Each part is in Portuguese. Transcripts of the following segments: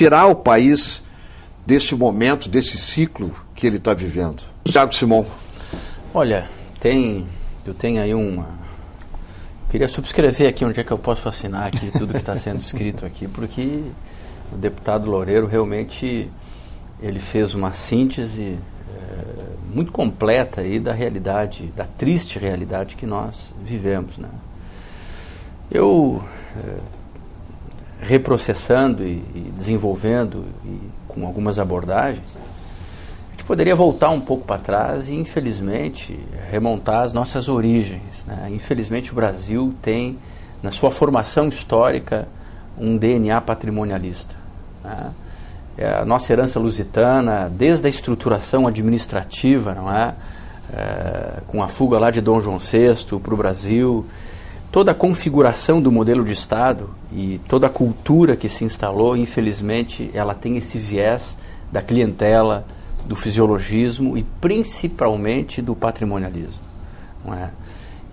tirar o país desse momento, desse ciclo que ele está vivendo? Thiago Simon. Olha, eu tenho aí queria subscrever aqui onde é que eu posso assinar aqui tudo que está sendo escrito aqui, porque o deputado Loureiro realmente ele fez uma síntese muito completa aí da realidade, da triste realidade que nós vivemos, né? Eu, reprocessando e desenvolvendo e com algumas abordagens, a gente poderia voltar um pouco para trás e, infelizmente, remontar as nossas origens, né? Infelizmente, o Brasil tem, na sua formação histórica, um DNA patrimonialista, né? A nossa herança lusitana, desde a estruturação administrativa, não é? Com a fuga lá de Dom João VI para o Brasil, toda a configuração do modelo de Estado e toda a cultura que se instalou, infelizmente, ela tem esse viés da clientela, do fisiologismo e principalmente do patrimonialismo, não é?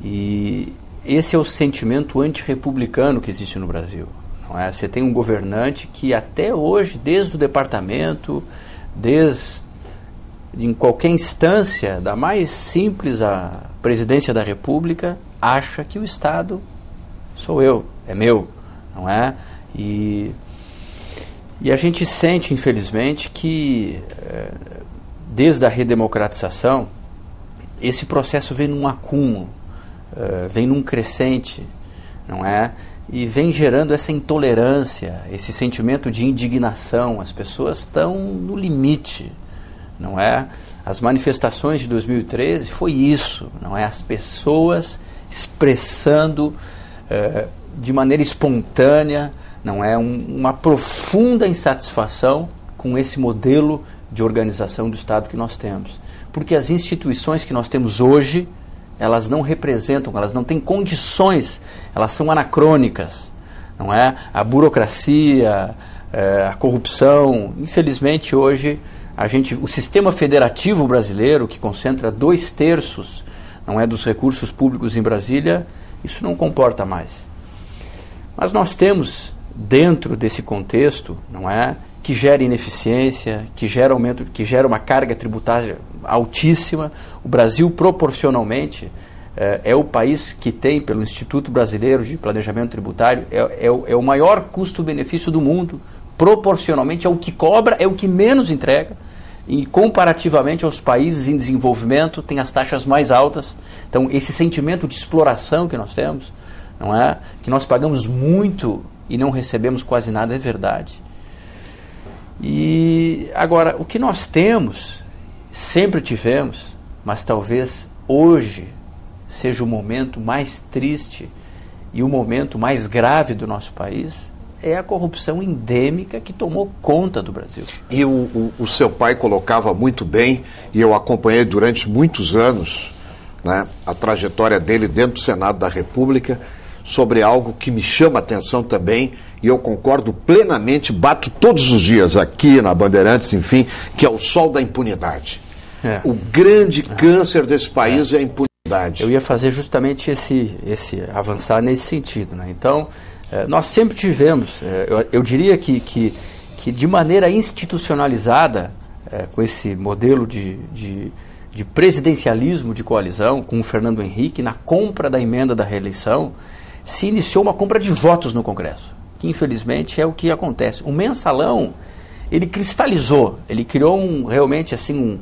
E esse é o sentimento antirrepublicano que existe no Brasil. Não é? Você tem um governante que até hoje, desde o departamento, em qualquer instância, da mais simples à presidência da República, acha que o Estado sou eu, é meu, não é? E a gente sente, infelizmente, que desde a redemocratização, esse processo vem num acúmulo, vem num crescente, não é? E vem gerando essa intolerância, esse sentimento de indignação. As pessoas estão no limite, não é? As manifestações de 2013 foi isso, não é? As pessoas expressando de maneira espontânea, não é? Uma profunda insatisfação com esse modelo de organização do Estado que nós temos. Porque as instituições que nós temos hoje, elas não representam, elas não têm condições, elas são anacrônicas, não é? A burocracia, a corrupção, infelizmente hoje o sistema federativo brasileiro, que concentra 2/3, não é, dos recursos públicos em Brasília, isso não comporta mais. Mas nós temos, dentro desse contexto, não é, que gera ineficiência, que gera aumento, que gera uma carga tributária altíssima. O Brasil, proporcionalmente, é o país que tem, pelo Instituto Brasileiro de Planejamento Tributário, é o maior custo-benefício do mundo. Proporcionalmente, é o que cobra, é o que menos entrega, e comparativamente aos países em desenvolvimento, tem as taxas mais altas. Então, esse sentimento de exploração que nós temos, não é, que nós pagamos muito e não recebemos quase nada, é verdade. E agora, o que nós temos, sempre tivemos, mas talvez hoje seja o momento mais triste e o momento mais grave do nosso país, é a corrupção endêmica que tomou conta do Brasil. E o seu pai colocava muito bem, e eu acompanhei durante muitos anos, né, a trajetória dele dentro do Senado da República, sobre algo que me chama a atenção também, e eu concordo plenamente, bato todos os dias aqui na Bandeirantes, enfim, que é o sol da impunidade. O grande câncer desse país é a impunidade. Eu ia fazer justamente avançar nesse sentido, né? Então, nós sempre tivemos, eu diria que de maneira institucionalizada, com esse modelo de presidencialismo de coalizão, com o Fernando Henrique, na compra da emenda da reeleição, se iniciou uma compra de votos no Congresso, que infelizmente é o que acontece. O mensalão, ele cristalizou, ele criou realmente assim,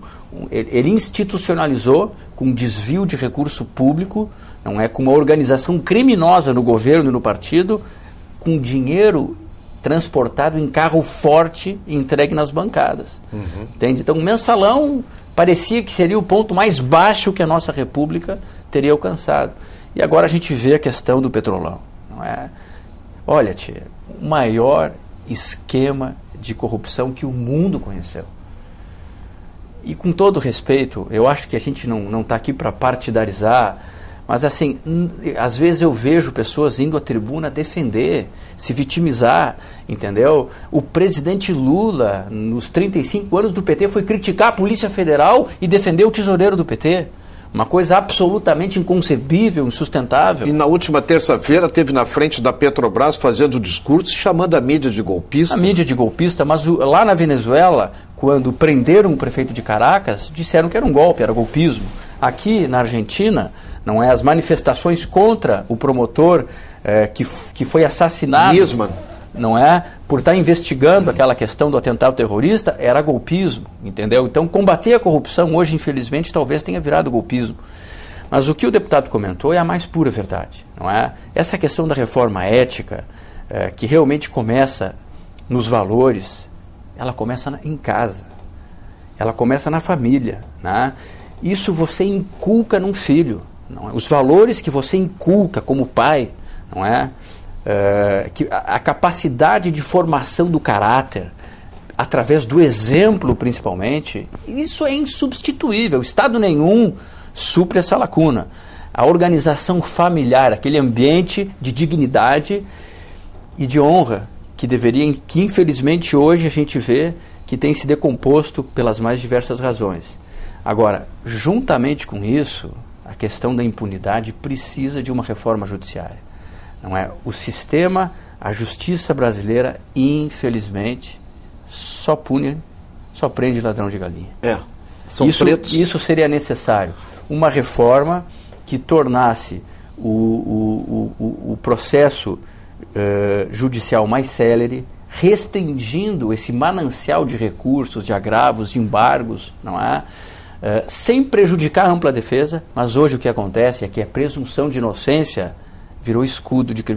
ele institucionalizou com desvio de recurso público, não é, com uma organização criminosa no governo e no partido, com dinheiro transportado em carro forte e entregue nas bancadas. Entende? Então o mensalão parecia que seria o ponto mais baixo que a nossa República teria alcançado. E agora a gente vê a questão do Petrolão, não é? Olha, tia, o maior esquema de corrupção que o mundo conheceu. E com todo respeito, eu acho que a gente não está aqui para partidarizar, mas assim, às vezes eu vejo pessoas indo à tribuna defender, se vitimizar, entendeu? O presidente Lula, nos 35 anos do PT, foi criticar a Polícia Federal e defender o tesoureiro do PT. Uma coisa absolutamente inconcebível, insustentável. E na última terça-feira teve na frente da Petrobras fazendo discurso e chamando a mídia de golpista. A mídia de golpista, mas lá na Venezuela, quando prenderam o prefeito de Caracas, disseram que era um golpe, era golpismo. Aqui na Argentina, não é, as manifestações contra o promotor que foi assassinado, Nisman, não é, por estar investigando aquela questão do atentado terrorista, era golpismo, entendeu? Então, combater a corrupção hoje, infelizmente, talvez tenha virado golpismo. Mas o que o deputado comentou é a mais pura verdade, não é? Essa questão da reforma ética, que realmente começa nos valores, ela começa em casa, ela começa na família, né? Isso você inculca num filho, não é? Os valores que você inculca como pai, não é? Que a capacidade de formação do caráter, através do exemplo principalmente, isso é insubstituível. Estado nenhum supre essa lacuna. A organização familiar, aquele ambiente de dignidade e de honra que infelizmente hoje a gente vê que tem se decomposto pelas mais diversas razões. Agora, juntamente com isso, a questão da impunidade precisa de uma reforma judiciária. Não é? O sistema, a justiça brasileira, infelizmente, só prende ladrão de galinha. São pretos. Isso seria necessário. Uma reforma que tornasse o processo judicial mais célere, restringindo esse manancial de recursos, de agravos, de embargos, não é? Sem prejudicar a ampla defesa, mas hoje o que acontece é que a presunção de inocência virou escudo de crime.